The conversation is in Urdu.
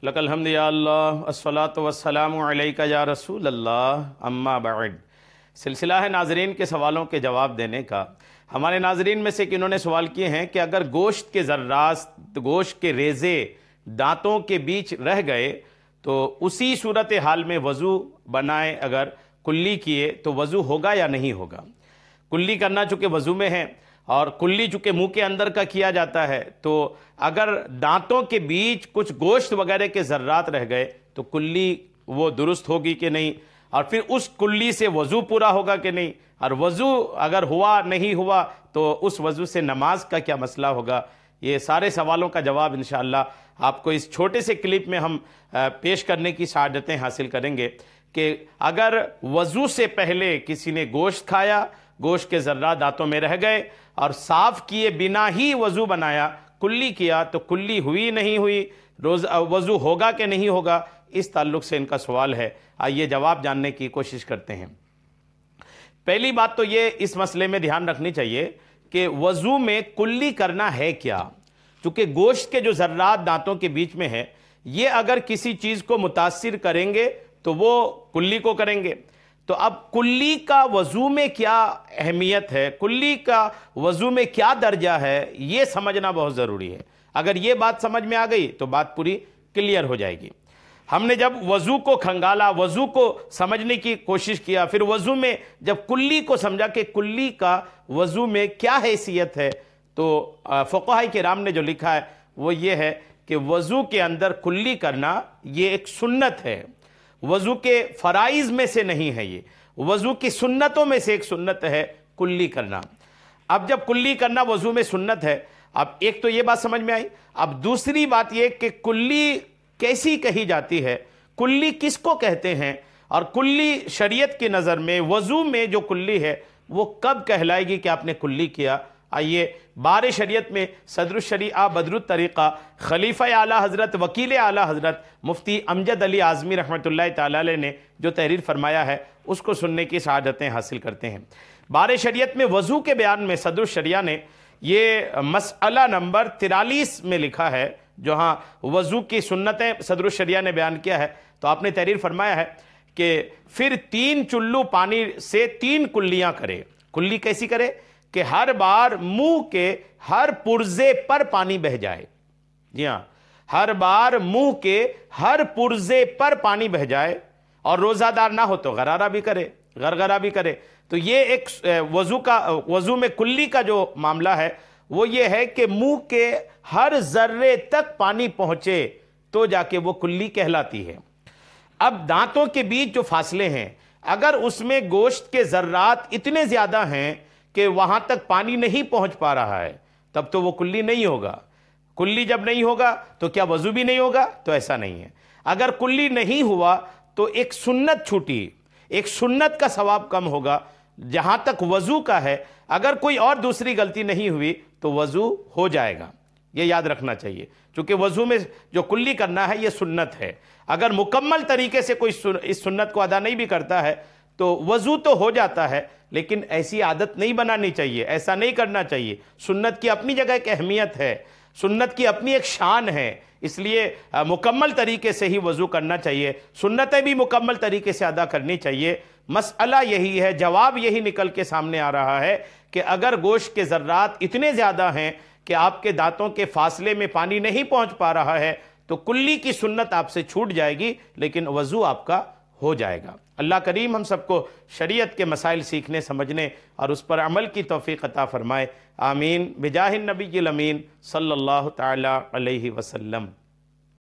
لک الحمد یا اللہ الصلاۃ والسلام علیک یا رسول اللہ اما بعد۔ سلسلہ ہے ناظرین کے سوالوں کے جواب دینے کا۔ ہمارے ناظرین میں سے کنہوں نے سوال کیے ہیں کہ اگر گوشت کے ذرات، گوشت کے ریزے دانتوں کے بیچ رہ گئے تو اسی صورتحال میں وضو بنائے، اگر کلی کیے تو وضو ہوگا یا نہیں ہوگا؟ کلی کرنا چونکہ وضو میں ہے اور کلی چونکہ منہ کے اندر کا کیا جاتا ہے، تو اگر دانتوں کے بیچ کچھ گوشت وغیرہ کے ذرات رہ گئے تو کلی وہ درست ہوگی کہ نہیں، اور پھر اس کلی سے وضو پورا ہوگا کہ نہیں، اور وضو اگر ہوا نہیں ہوا تو اس وضو سے نماز کا کیا مسئلہ ہوگا؟ یہ سارے سوالوں کا جواب انشاءاللہ آپ کو اس چھوٹے سے کلپ میں ہم پیش کرنے کی سعادتیں حاصل کریں گے کہ اگر وضو سے پہلے کسی نے گوشت کھایا، گوشت کے ذرات دانتوں میں رہ گئے اور صاف کیے بنا ہی وضو بنایا، کلی کیا، تو کلی ہوئی نہیں ہوئی، وضو ہوگا کہ نہیں ہوگا؟ اس تعلق سے ان کا سوال ہے۔ آئیے جواب جاننے کی کوشش کرتے ہیں۔ پہلی بات تو یہ اس مسئلے میں دھیان رکھنی چاہیے کہ وضو میں کلی کرنا ہے کیا؟ چونکہ گوشت کے جو ذرات دانتوں کے بیچ میں ہے، یہ اگر کسی چیز کو متاثر کریں گے تو وہ کلی کو کریں گے۔ تو اب کلی کا وضو میں کیا اہمیت ہے، کلی کا وضو میں کیا درجہ ہے، یہ سمجھنا بہت ضروری ہے۔ اگر یہ بات سمجھ میں آ گئی تو بات پوری کلیئر ہو جائے گی۔ ہم نے جب وضو کو کھنگالا، وضو کو سمجھنے کی کوشش کیا، پھر وضو میں جب کلی کو سمجھا کہ کلی کا وضو میں کیا حیثیت ہے، تو فقہاء کرام نے جو لکھا ہے وہ یہ ہے کہ وضو کے اندر کلی کرنا یہ ایک سنت ہے، وضو کے فرائض میں سے نہیں ہے، یہ وضو کی سنتوں میں سے ایک سنت ہے کلی کرنا۔ اب جب کلی کرنا وضو میں سنت ہے، اب ایک تو یہ بات سمجھ میں آئی۔ اب دوسری بات یہ کہ کلی کیسی کہی جاتی ہے، کلی کس کو کہتے ہیں، اور کلی شریعت کی نظر میں وضو میں جو کلی ہے وہ کب کہلائے گی کہ آپ نے کلی کیا؟ آئیے بار شریعت میں صدر الشریعہ بدر الطریقہ خلیفہ اعلیٰ حضرت وکیل اعلیٰ حضرت مفتی امجد علی اعظمی رحمۃ اللہ تعالی علیہ نے جو تحریر فرمایا ہے اس کو سننے کی سعادتیں حاصل کرتے ہیں۔ بار شریعت میں وضو کے بیان میں صدر الشریعہ نے یہ مسئلہ نمبر 43 میں لکھا ہے، جہاں وضو کی سنتیں صدر الشریعہ نے بیان کیا ہے، تو آپ نے تحریر فرمایا ہے کہ پھر 3 چلو پانی سے 3 کلیاں کرے۔ کلی کیسی کرے؟ کہ ہر بار منہ کے ہر پرزے پر پانی بہہ جائے۔ جی ہاں، ہر بار منہ کے ہر پرزے پر پانی بہہ جائے، اور روزہ دار نہ ہو تو غرارہ بھی کرے، غرغرہ بھی کرے۔ تو یہ ایک وضو میں کلی کا جو معاملہ ہے وہ یہ ہے کہ منہ کے ہر ذرے تک پانی پہنچے تو جا کے وہ کلی کہلاتی ہے۔ اب دانتوں کے بیچ جو فاصلے ہیں، اگر اس میں گوشت کے ذرات اتنے زیادہ ہیں کہ وہاں تک پانی نہیں پہنچ پا رہا ہے، تب تو وہ کلی نہیں ہوگا۔ کلی جب نہیں ہوگا تو کیا وضو بھی نہیں ہوگا؟ تو ایسا نہیں ہے۔ اگر کلی نہیں ہوا تو ایک سنت چھوٹی، ایک سنت کا ثواب کم ہوگا۔ جہاں تک وضو کا ہے، اگر کوئی اور دوسری غلطی نہیں ہوئی تو وضو ہو جائے گا، یہ یاد رکھنا چاہیے۔ چونکہ وضو میں جو کلی کرنا ہے یہ سنت ہے۔ اگر مکمل طریقے سے کوئی اس سنت کو ادا نہیں بھی کرتا ہے تو وضو تو ہو جاتا ہے، لیکن ایسی عادت نہیں بنانی چاہیے، ایسا نہیں کرنا چاہیے۔ سنت کی اپنی جگہ ایک اہمیت ہے، سنت کی اپنی ایک شان ہے، اس لیے مکمل طریقے سے ہی وضو کرنا چاہیے، سنتیں بھی مکمل طریقے سے ادا کرنی چاہیے۔ مسئلہ یہی ہے، جواب یہی نکل کے سامنے آ رہا ہے کہ اگر گوشت کے ذرات اتنے زیادہ ہیں کہ آپ کے دانتوں کے فاصلے میں پانی نہیں پہنچ پا رہا ہے تو کلی کی سنت آپ سے چھوٹ جائے گی، لیکن وضو آپ کا ہو جائے گا۔ اللہ کریم ہم سب کو شریعت کے مسائل سیکھنے، سمجھنے اور اس پر عمل کی توفیق عطا فرمائے۔ آمین بجاہ النبی الامین صلی اللہ تعالی علیہ وسلم۔